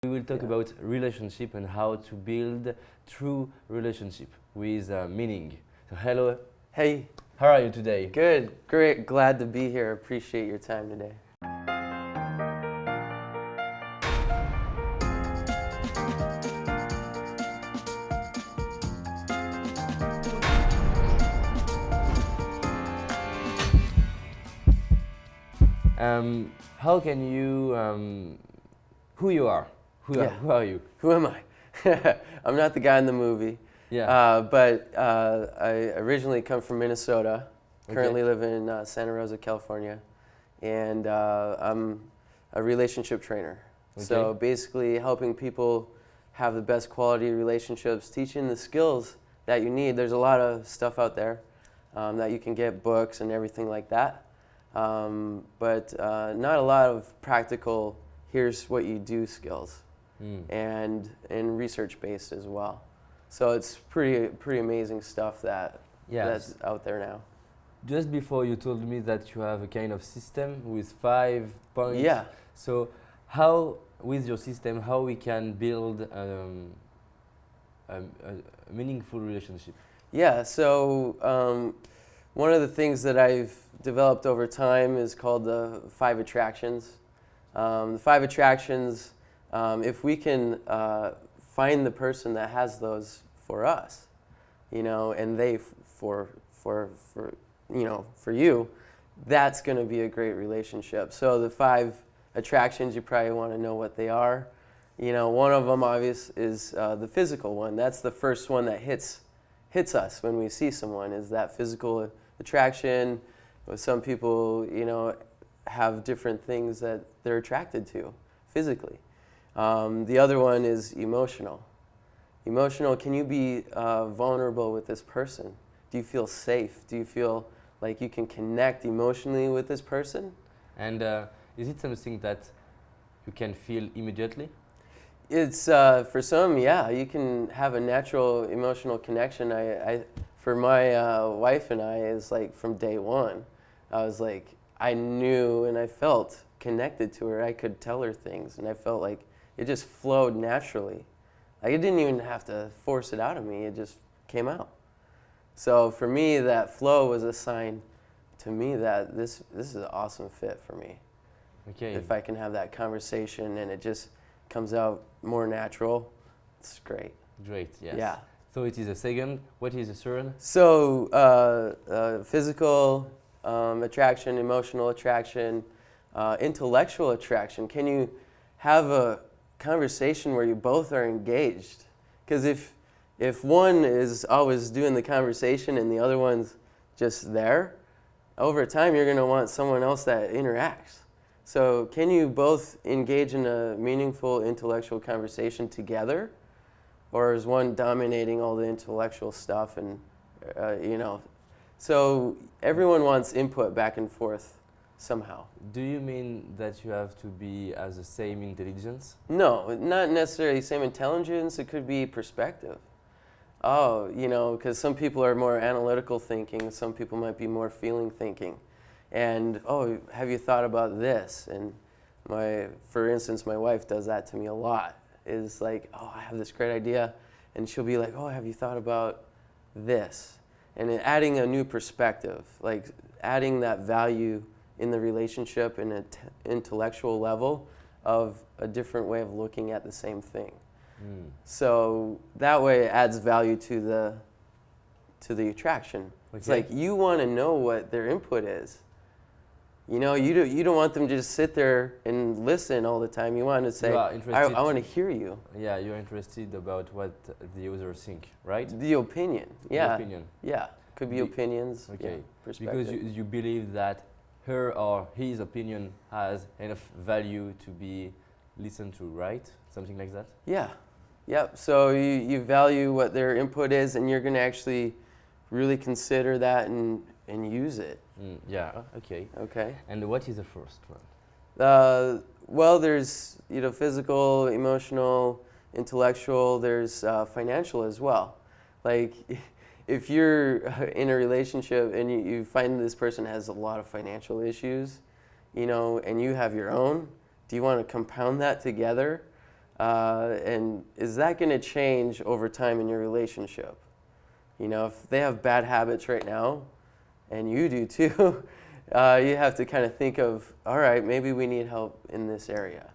We will talk about relationship and how to build true relationship with meaning. So hello, hey, how are you today? Good, great, glad to be here. Appreciate your time today. How can you, who you are? Who are you? Who am I? I'm not the guy in the movie. Yeah. But I originally come from Minnesota. Currently live in Santa Rosa, California, and I'm a relationship trainer. Okay. So basically, helping people have the best quality relationships, teaching the skills that you need. There's a lot of stuff out there that you can get, books and everything like that. But not a lot of practical, here's what you do skills, and research-based as well. So it's pretty amazing stuff that's out there now. Just before you told me that you have a kind of system with 5 points. Yeah. So how, with your system, how we can build a meaningful relationship? Yeah, so one of the things that I've developed over time is called the 5 attractions. The 5 attractions, if we can find the person that has those for us, and they for you, that's going to be a great relationship. So the 5 attractions, you probably want to know what they are. One of them, obvious, is the physical one. That's the first one that hits us when we see someone, is that physical attraction. Some people, have different things that they're attracted to physically. The other one is emotional. Emotional, can you be vulnerable with this person? Do you feel safe? Do you feel like you can connect emotionally with this person? And is it something that you can feel immediately? It's for some, yeah. You can have a natural emotional connection. For my wife and I, is like from day one. I was like, I knew and I felt connected to her. I could tell her things, and I felt like it just flowed naturally. Like, it didn't even have to force it out of me. It just came out. So for me, that flow was a sign to me that this is an awesome fit for me. Okay. If I can have that conversation and it just comes out more natural, it's great. Great, yes. Yeah. So it is a second. What is the third? So physical attraction, emotional attraction, intellectual attraction. Can you have a conversation where you both are engaged? Because if one is always doing the conversation and the other one's just there, over time you're going to want someone else that interacts. So can you both engage in a meaningful intellectual conversation together? Or is one dominating all the intellectual stuff? And, So everyone wants input back and forth somehow. Do you mean that you have to be as the same intelligence? No, not necessarily same intelligence. It could be perspective. Because some people are more analytical thinking. Some people might be more feeling thinking. And, have you thought about this? And for instance, my wife does that to me a lot. Is like, I have this great idea. And she'll be like, have you thought about this? And adding a new perspective, like adding that value in the relationship in an intellectual level of a different way of looking at the same thing. So that way it adds value to the attraction. Okay. It's like you want to know what their input is. You don't want them to just sit there and listen all the time. You want to say, I want to hear you. Yeah, you're interested about what the others think, right? The opinion, yeah. The opinion. Yeah, could be opinions. Okay, yeah, perspective. Because you believe that her or his opinion has enough value to be listened to, right? Something like that? Yeah, yep. So you value what their input is, and you're going to actually really consider that and use it. Yeah, okay. Okay. And what is the first one? Well, there's physical, emotional, intellectual. There's financial as well. Like, if you're in a relationship and you find this person has a lot of financial issues, and you have your own, do you want to compound that together? And is that going to change over time in your relationship? You know, if they have bad habits right now, and you do too, you have to kind of think of, all right, maybe we need help in this area.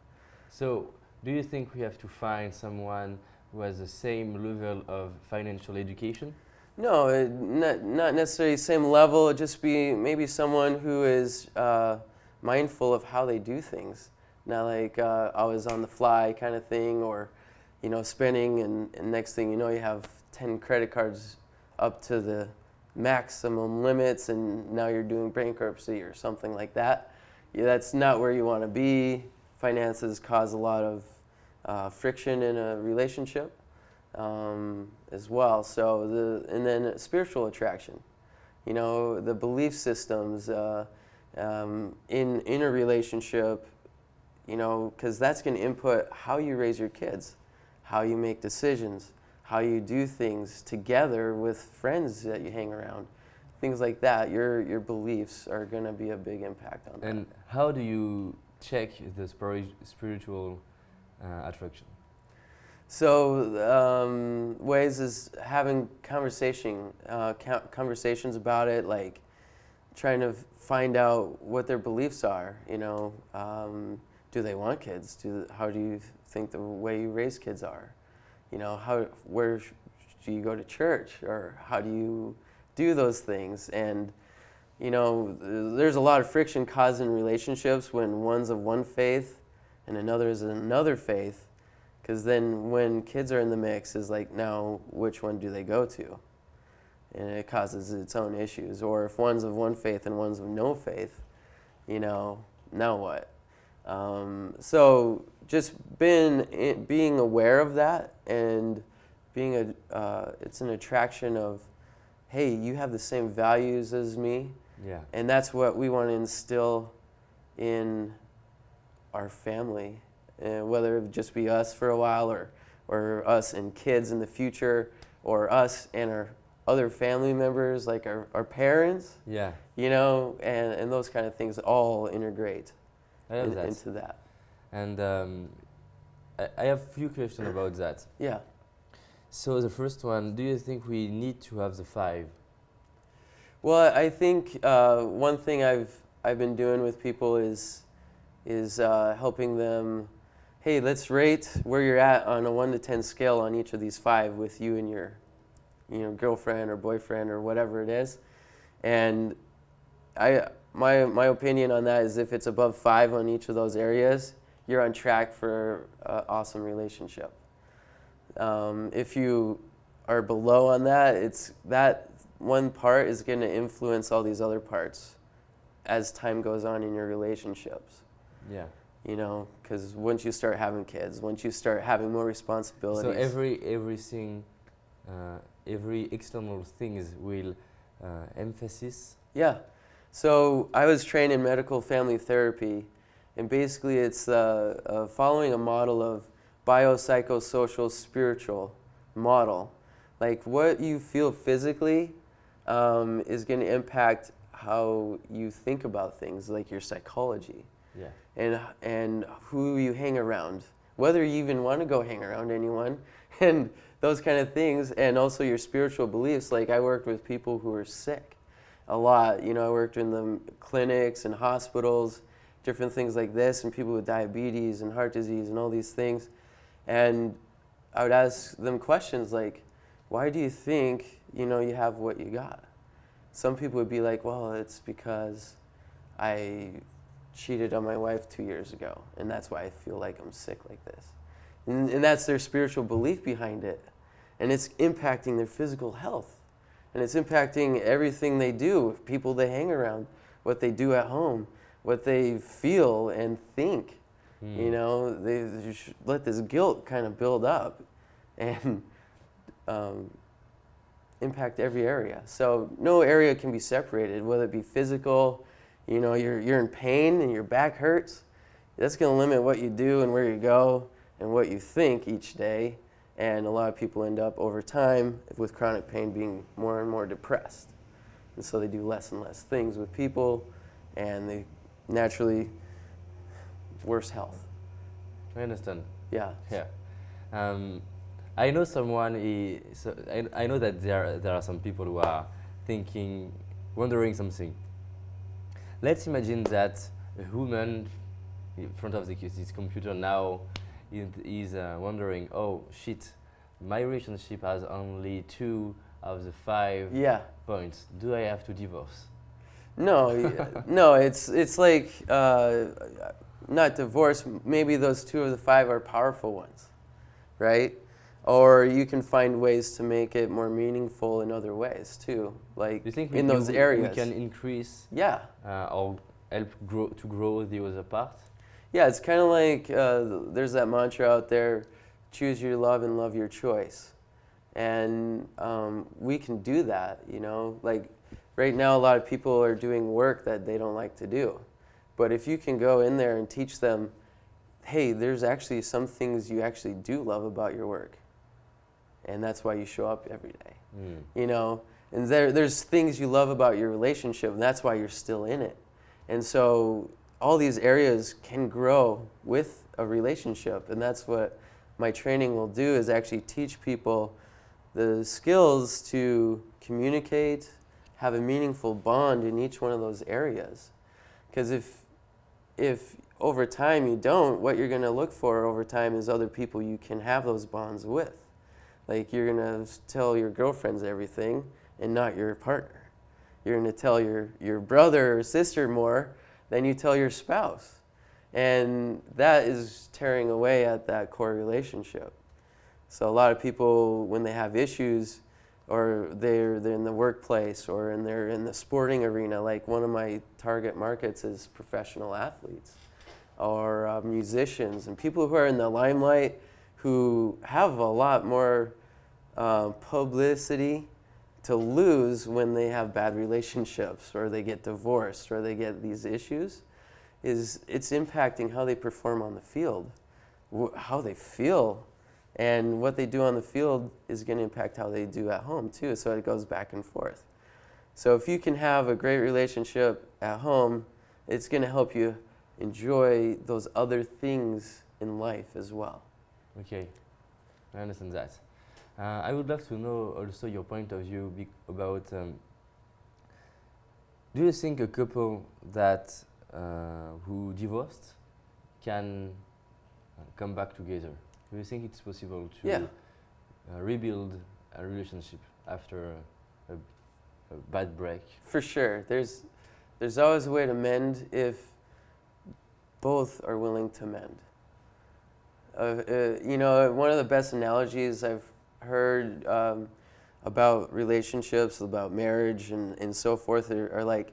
So, do you think we have to find someone who has the same level of financial education? No, not necessarily same level. Just be maybe someone who is mindful of how they do things. Not like always on the fly kind of thing, or you know, spending and next thing you know, you have 10 credit cards up to the maximum limits, and now you're doing bankruptcy or something like that. Yeah, that's not where you want to be. Finances cause a lot of friction in a relationship. As well. So and then spiritual attraction, you know, the belief systems in a relationship, you know, because that's going to input how you raise your kids, how you make decisions, how you do things together with friends that you hang around, things like that. Your beliefs are going to be a big impact on that. And how do you check the spiritual attraction? So ways is having conversations about it, like trying to find out what their beliefs are. You know, do they want kids? How do you think the way you raise kids are? You know, where do you go to church, or how do you do those things? And you know, there's a lot of friction caused in relationships when one's of one faith and another is another faith. Because then when kids are in the mix, is like, now which one do they go to? And it causes its own issues. Or if one's of one faith and one's of no faith, you know, now what? So just being aware of that, and it's an attraction of, hey, you have the same values as me. Yeah. And that's what we want to instill in our family. Whether it just be us for a while, or us and kids in the future, or us and our other family members, like our parents. Yeah. You know, and those kind of things all integrate into that. And I have a few questions about that. Yeah. So the first one, do you think we need to have the 5? Well, I think one thing I've been doing with people is helping them. Hey, let's rate where you're at on a 1 to 10 scale on each of these 5 with you and your, you know, girlfriend or boyfriend or whatever it is. And my opinion on that is if it's above 5 on each of those areas, you're on track for an awesome relationship. If you are below on that, it's that one part is going to influence all these other parts as time goes on in your relationships. Yeah. You know, because once you start having kids, once you start having more responsibilities. So every external things will emphasis. Yeah. So I was trained in medical family therapy, and basically it's following a model of biopsychosocial spiritual model. Like what you feel physically is going to impact how you think about things, like your psychology. Yeah. And who you hang around, whether you even want to go hang around anyone, and those kind of things, and also your spiritual beliefs. Like I worked with people who were sick a lot. You know, I worked in the clinics and hospitals, different things like this, and people with diabetes and heart disease and all these things. And I would ask them questions like, why do you think, you know, you have what you got? Some people would be like, well, it's because I cheated on my wife 2 years ago, and that's why I feel like I'm sick like this. And that's their spiritual belief behind it. And it's impacting their physical health. And it's impacting everything they do, people they hang around, what they do at home, what they feel and think. You know, they should let this guilt kind of build up and impact every area. So no area can be separated, whether it be physical, you know, you're in pain and your back hurts. That's going to limit what you do and where you go and what you think each day. And a lot of people end up over time with chronic pain being more and more depressed. And so they do less and less things with people, and they naturally worse health. I understand. Yeah. Yeah. Um, I know someone. I know that there are some people who are thinking, wondering something. Let's imagine that a human in front of this computer now is wondering, oh shit, my relationship has only 2 of the 5 Yeah. points. Do I have to divorce? No, no, it's like not divorce. Maybe those 2 of the 5 are powerful ones, right? Or you can find ways to make it more meaningful in other ways too, like Do you think in those areas. we can increase Yeah, or help grow the other part? yeah. It's kind of like there's that mantra out there: choose your love and love your choice. And we can do that, you know. Like right now, a lot of people are doing work that they don't like to do. But if you can go in there and teach them, hey, there's actually some things you actually do love about your work. And that's why you show up every day, you know. And there's things you love about your relationship, and that's why you're still in it. And so all these areas can grow with a relationship. And that's what my training will do, is actually teach people the skills to communicate, have a meaningful bond in each one of those areas. Because if over time you don't, what you're going to look for over time is other people you can have those bonds with. Like you're going to tell your girlfriends everything and not your partner. You're going to tell your brother or sister more than you tell your spouse. And that is tearing away at that core relationship. So a lot of people, when they have issues, or they're in the workplace, or they're in the sporting arena, like one of my target markets is professional athletes, or musicians, and people who are in the limelight, who have a lot more publicity to lose when they have bad relationships, or they get divorced, or they get these issues. It's impacting how they perform on the field, how they feel. And what they do on the field is going to impact how they do at home too, so it goes back and forth. So if you can have a great relationship at home, it's going to help you enjoy those other things in life as well. Okay, I understand that. I would love to know also your point of view about, do you think a couple that who divorced can come back together? Do you think it's possible to rebuild a relationship after a bad break? For sure. There's always a way to mend if both are willing to mend. You know, one of the best analogies I've heard about relationships, about marriage and so forth are like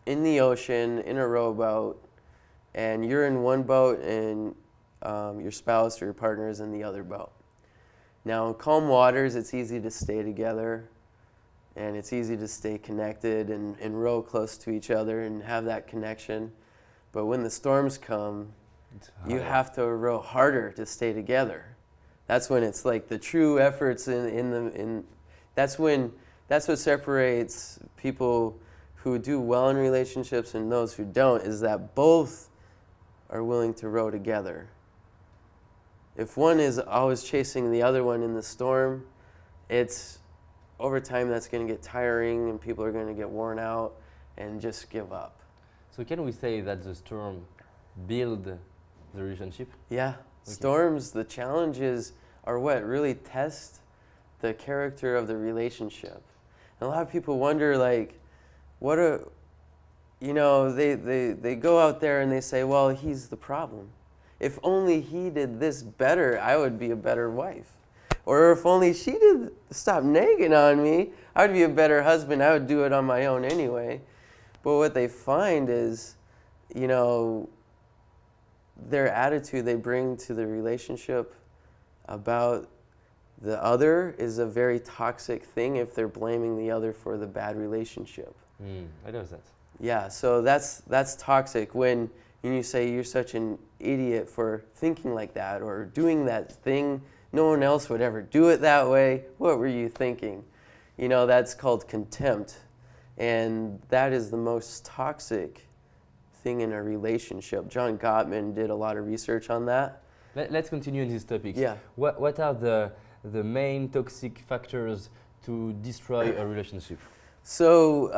in the ocean, in a rowboat, and you're in one boat and your spouse or your partner is in the other boat. Now, in calm waters, it's easy to stay together, and it's easy to stay connected and row close to each other and have that connection. But when the storms come, you have to row harder to stay together. That's when it's like the true efforts that's what separates people who do well in relationships and those who don't, is that both are willing to row together. If one is always chasing the other one in the storm, it's over time that's going to get tiring and people are going to get worn out and just give up. So can we say that the storm build the relationship? Yeah. Okay. Storms, the challenges are what really test the character of the relationship. And a lot of people wonder, like, they go out there and they say, well, he's the problem. If only he did this better, I would be a better wife. Or if only she did stop nagging on me, I would be a better husband. I would do it on my own anyway. But what they find is, you know, their attitude they bring to the relationship about the other is a very toxic thing if they're blaming the other for the bad relationship. I know that. Yeah, so that's toxic when you say you're such an idiot for thinking like that or doing that thing. No one else would ever do it that way. What were you thinking? You know, that's called contempt. And that is the most toxic thing in a relationship. John Gottman did a lot of research on that. Let's continue in these topics. Yeah. What are the main toxic factors to destroy a relationship? So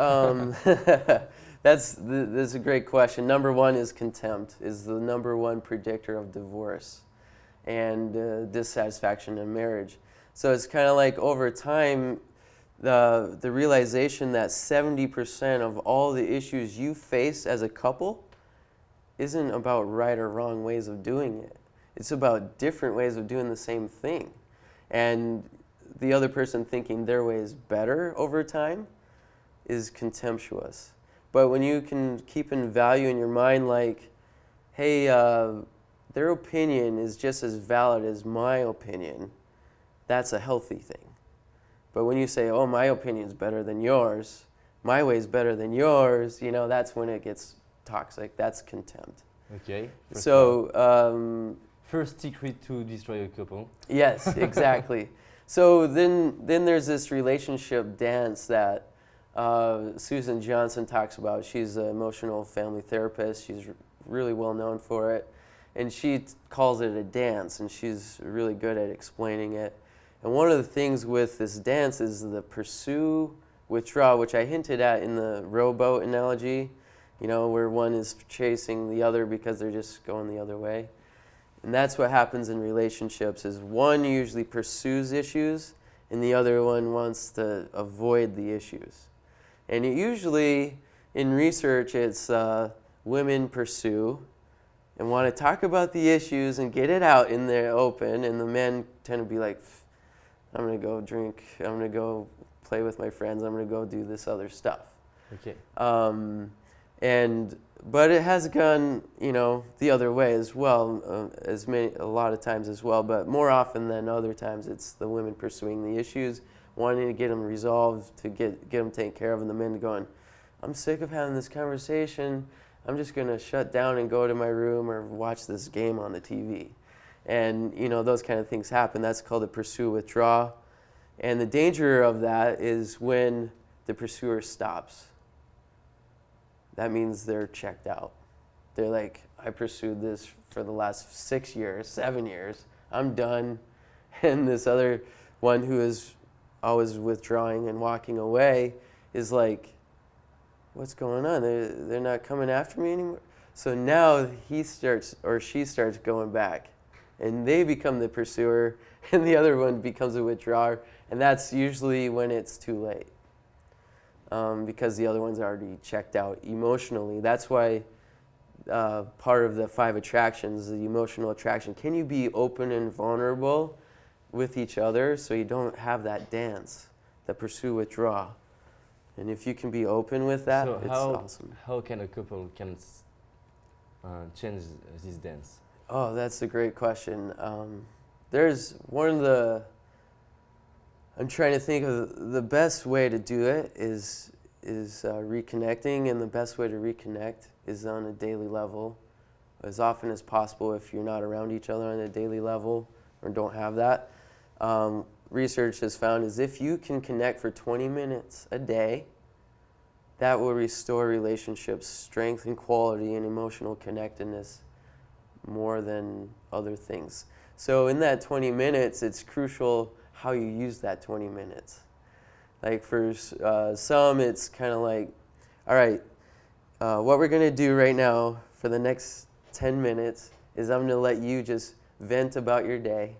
that's a great question. Number one is contempt is the number one predictor of divorce and dissatisfaction in marriage. So it's kind of like over time, the realization that 70% of all the issues you face as a couple isn't about right or wrong ways of doing it. It's about different ways of doing the same thing. And the other person thinking their way is better over time is contemptuous. But when you can keep in value in your mind like, hey, their opinion is just as valid as my opinion, that's a healthy thing. But when you say, oh, my opinion is better than yours, my way is better than yours, that's when it gets toxic. That's contempt. Okay. First secret to destroy a couple. Yes, exactly. So then there's this relationship dance that Susan Johnson talks about. She's an emotional family therapist. She's really well known for it. And she calls it a dance, and she's really good at explaining it. And one of the things with this dance is the pursue, withdraw, which I hinted at in the rowboat analogy, where one is chasing the other because they're just going the other way. And that's what happens in relationships is one usually pursues issues and the other one wants to avoid the issues. And usually in research it's women pursue and want to talk about the issues and get it out in the open, and the men tend to be like, I'm going to go drink, I'm going to go play with my friends, I'm going to go do this other stuff. Okay. But it has gone, the other way as well, a lot of times as well. But more often than other times, it's the women pursuing the issues, wanting to get them resolved, to get them taken care of, and the men going, I'm sick of having this conversation. I'm just going to shut down and go to my room or watch this game on the TV. And, those kind of things happen. That's called a pursue withdraw. And the danger of that is when the pursuer stops. That means they're checked out. They're like, I pursued this for the last 6 years, 7 years. I'm done. And this other one who is always withdrawing and walking away is like, what's going on? They're not coming after me anymore. So now he starts or she starts going back. And they become the pursuer, and the other one becomes a withdrawer. And that's usually when it's too late. Because the other one's already checked out emotionally. That's why part of the 5 attractions, the emotional attraction, can you be open and vulnerable with each other so you don't have that dance, the pursue withdraw? And if you can be open with that, so it's awesome. How can a couple change this dance? Oh, that's a great question. There's one of the, I'm trying to think of the best way to do it is reconnecting, and the best way to reconnect is on a daily level, as often as possible if you're not around each other on a daily level or don't have that. Research has found is if you can connect for 20 minutes a day, that will restore relationships' strength and quality and emotional connectedness more than other things. So in that 20 minutes, it's crucial how you use that 20 minutes. Like for some, it's kind of like, all right, what we're going to do right now for the next 10 minutes is I'm going to let you just vent about your day,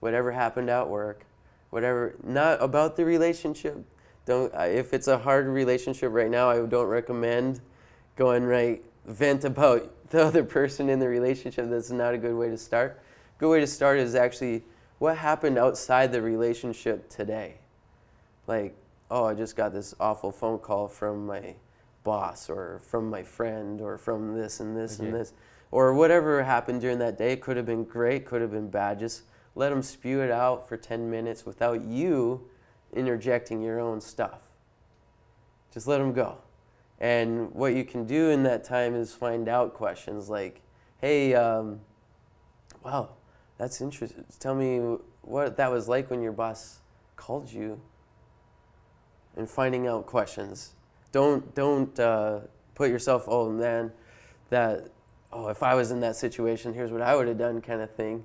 whatever happened at work, whatever, not about the relationship. If it's a hard relationship right now, I don't recommend going vent about the other person in the relationship. That's not a good way to start. A good way to start is actually what happened outside the relationship today. Like, oh, I just got this awful phone call from my boss or from my friend or from this and this and this. Or whatever happened during that day. Could have been great, could have been bad. Just let them spew it out for 10 minutes without you interjecting your own stuff. Just let them go. And what you can do in that time is find out questions like, hey, wow, that's interesting. Tell me what that was like when your boss called you. And finding out questions. Don't put yourself, oh man, that oh, if I was in that situation, here's what I would have done kind of thing.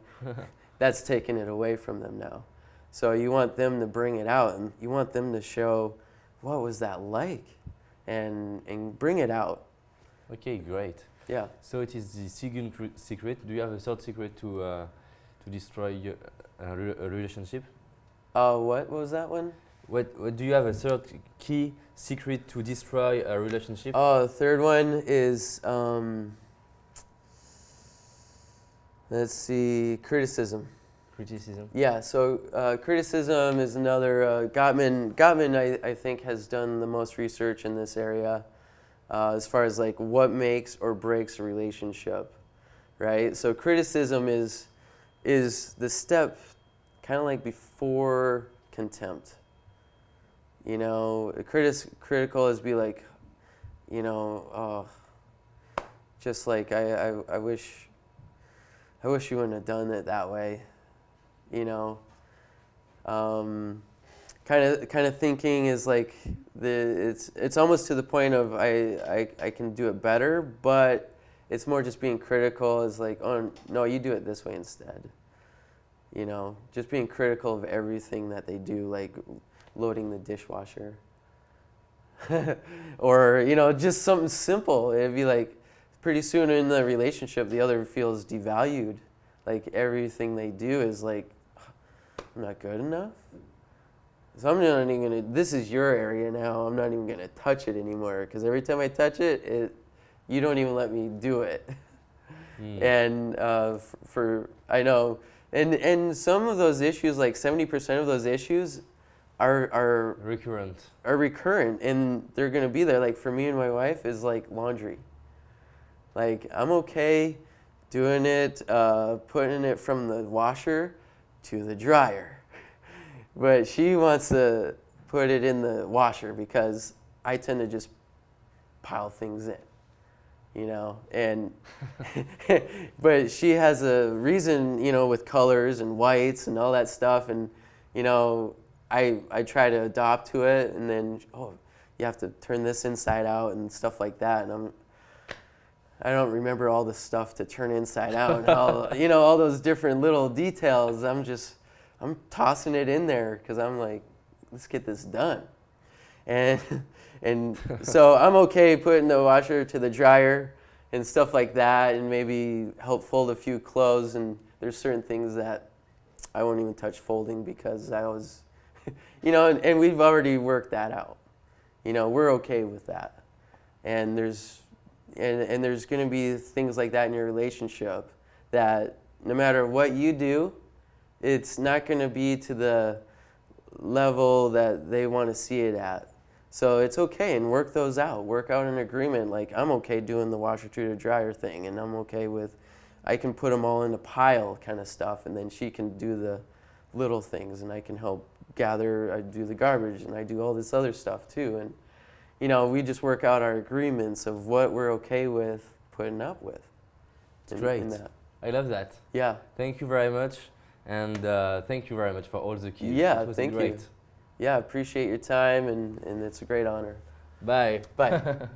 That's taking it away from them now. So you want them to bring it out, and you want them to show what was that like, and bring it out. Okay, great. Yeah. So it is the second secret. Do you have a third secret to destroy a relationship? What was that one? What do you have a third key secret to destroy a relationship? Oh, the third one is let's see, criticism. Criticism. Yeah, so criticism is another. Gottman, I think, has done the most research in this area as far as like what makes or breaks a relationship, right? So criticism is the step kind of like before contempt. You know, critical is be like, you know, oh, just like I wish you wouldn't have done it that way. You know, kind of thinking is like it's almost to the point of I can do it better, but it's more just being critical. Is like, oh no, you do it this way instead. You know, just being critical of everything that they do, like loading the dishwasher, or you know, just something simple. It'd be like pretty soon in the relationship, the other feels devalued. Like everything they do is like, I'm not good enough. So I'm not even gonna, this is your area now, I'm not even gonna touch it anymore. Because every time I touch it, you don't even let me do it. And I know, and some of those issues, like 70% of those issues are recurrent, and they're gonna be there. Like for me and my wife is like laundry. Like I'm okay doing it, putting it from the washer to the dryer. But she wants to put it in the washer because I tend to just pile things in, you know, and but she has a reason, you know, with colors and whites and all that stuff, and you know, I try to adopt to it, and then you have to turn this inside out and stuff like that, and I don't remember all the stuff to turn inside out, and all, you know, all those different little details. I'm tossing it in there because I'm like, let's get this done. And so I'm okay putting the washer to the dryer and stuff like that, and maybe help fold a few clothes. And there's certain things that I won't even touch folding because I was, you know, and we've already worked that out. You know, we're okay with that. And there's going to be things like that in your relationship that no matter what you do, it's not going to be to the level that they want to see it at. So it's okay, and work those out. Work out an agreement. Like, I'm okay doing the washer to the dryer thing, and I'm okay with, I can put them all in a pile kind of stuff, and then she can do the little things, and I can help gather, I do the garbage, and I do all this other stuff too. And you know, we just work out our agreements of what we're okay with putting up with. Great. I love that. Yeah. Thank you very much. And thank you very much for all the keys. Yeah, it was thank great. you. Yeah, appreciate your time, and it's a great honor. Bye. Bye.